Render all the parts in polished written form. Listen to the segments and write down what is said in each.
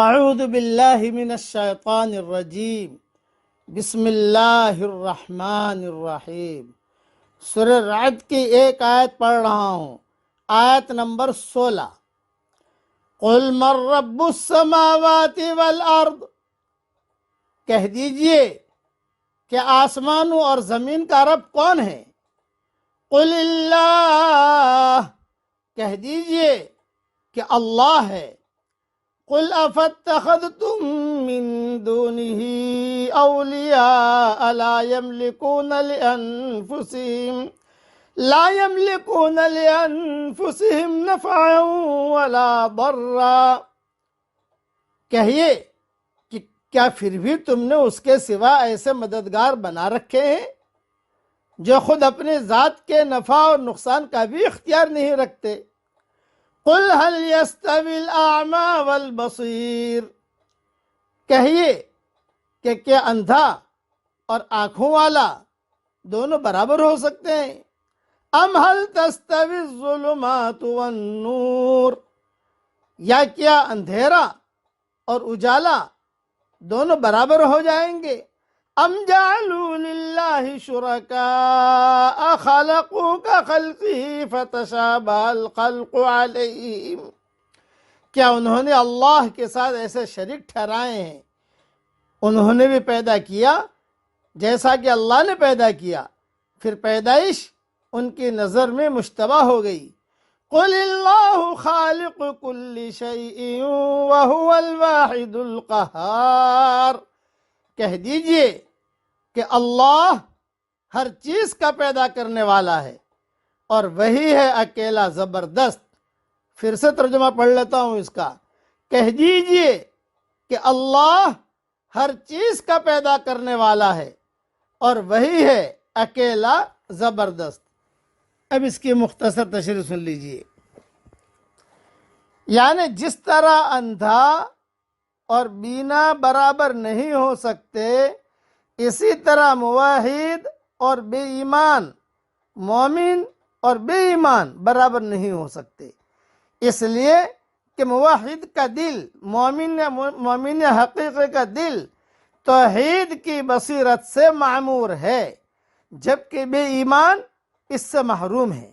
اعوذ باللہ من الشیطان الرجیم بسم اللہ الرحمن الرحیم۔ سورہ رعد کی ایک آیت پڑھ رہا ہوں، آیت نمبر 16۔ قل من رب السماوات والارض، کہہ دیجئے کہ آسمانوں اور زمین کا رب کون ہے؟ قل اللہ، کہہ دیجئے کہ اللہ ہے۔ قل افاتخذتم من دونه اولیاء لا يملكون لانفسهم نفعا ولا ضرا، کہیے کہ کیا پھر بھی تم نے اس کے سوا ایسے مددگار بنا رکھے ہیں جو خود اپنے ذات کے نفع اور نقصان کا بھی اختیار نہیں رکھتے؟ قل هل يستوي الاعمى والبصير، کہیے کہ کیا اندھا اور آنکھوں والا دونوں برابر ہو سکتے ہیں؟ ام هل تستوي الظلمات والنور، یا کیا اندھیرا اور اجالا دونوں برابر ہو جائیں گے؟ ام جعلوا للہ شرکاء خلقوا كخلقه فتشابه الخلق علیہم، کیا انہوں نے اللہ کے ساتھ ایسے شریک ٹھہرائے ہیں؟ انہوں نے بھی پیدا کیا جیسا کہ اللہ نے پیدا کیا، پھر پیدائش ان کی نظر میں مشتبہ ہو گئی۔ قل اللہ خالق کل شیء وہو الواحد القہار، کہہ دیجئے کہ اللہ ہر چیز کا پیدا کرنے والا ہے اور وہی ہے اکیلا زبردست۔ پھر سے ترجمہ پڑھ لیتا ہوں اس کا۔ کہہ دیجئے کہ اللہ ہر چیز کا پیدا کرنے والا ہے اور وہی ہے اکیلا زبردست۔ اب اس کی مختصر تشریح سن لیجئے۔ یعنی جس طرح اندھا اور بینا برابر نہیں ہو سکتے، اسی طرح موحد اور بے ایمان، مومن اور بے ایمان برابر نہیں ہو سکتے، اس لیے کہ موحد کا دل، مومن حقیقی کا دل توحید کی بصیرت سے معمور ہے، جبکہ بے ایمان اس سے محروم ہے۔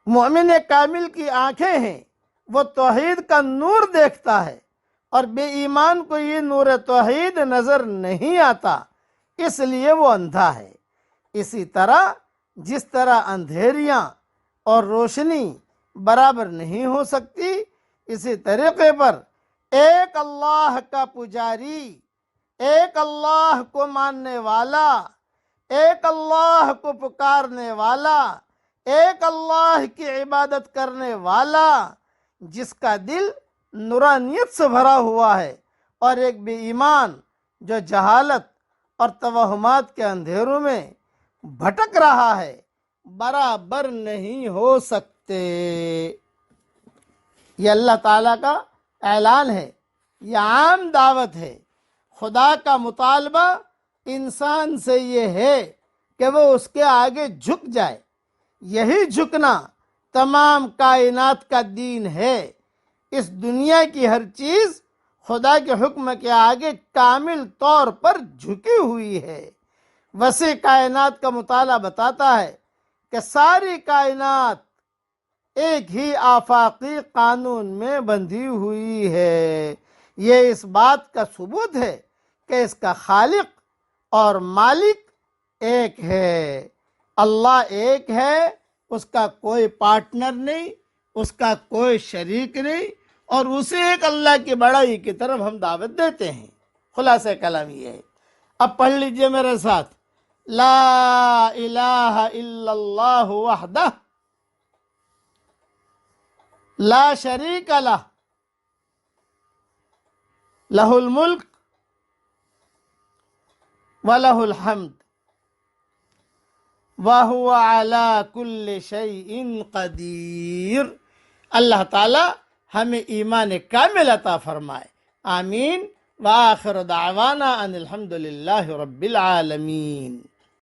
مومن کامل کی آنکھیں ہیں، وہ توحید کا نور دیکھتا ہے، اور بے ایمان کو یہ نور توحید نظر نہیں آتا، اس لیے وہ اندھا ہے۔ اسی طرح جس طرح اندھیریاں اور روشنی برابر نہیں ہو سکتی، اسی طریقے پر ایک اللہ کا پجاری، ایک اللہ کو ماننے والا، ایک اللہ کو پکارنے والا، ایک اللہ کی عبادت کرنے والا، جس کا دل نورانیت سے بھرا ہوا ہے، اور ایک بے ایمان جو جہالت اور توہمات کے اندھیروں میں بھٹک رہا ہے، برابر نہیں ہو سکتے۔ یہ اللہ تعالیٰ کا اعلان ہے، یہ عام دعوت ہے۔ خدا کا مطالبہ انسان سے یہ ہے کہ وہ اس کے آگے جھک جائے۔ یہی جھکنا تمام کائنات کا دین ہے۔ اس دنیا کی ہر چیز خدا کے حکم کے آگے کامل طور پر جھکی ہوئی ہے۔ وسیع کائنات کا مطالعہ بتاتا ہے کہ ساری کائنات ایک ہی آفاقی قانون میں بندھی ہوئی ہے۔ یہ اس بات کا ثبوت ہے کہ اس کا خالق اور مالک ایک ہے۔ اللہ ایک ہے، اس کا کوئی پارٹنر نہیں، اس کا کوئی شریک نہیں، اور اسے ایک اللہ کی بڑائی کی طرف ہم دعوت دیتے ہیں۔ خلاصہ کلام یہ ہے۔ اب پڑھ لیجئے میرے ساتھ۔ لا الہ الا اللہ وحدہ لا شریک لہ، لہ الملک ولہ الحمد وہو علی کل شیء قدیر۔ اللہ تعالی ہمیں ایمان کامل عطا فرمائے، آمین۔ وآخر دعوانا ان الحمد للہ رب العالمین۔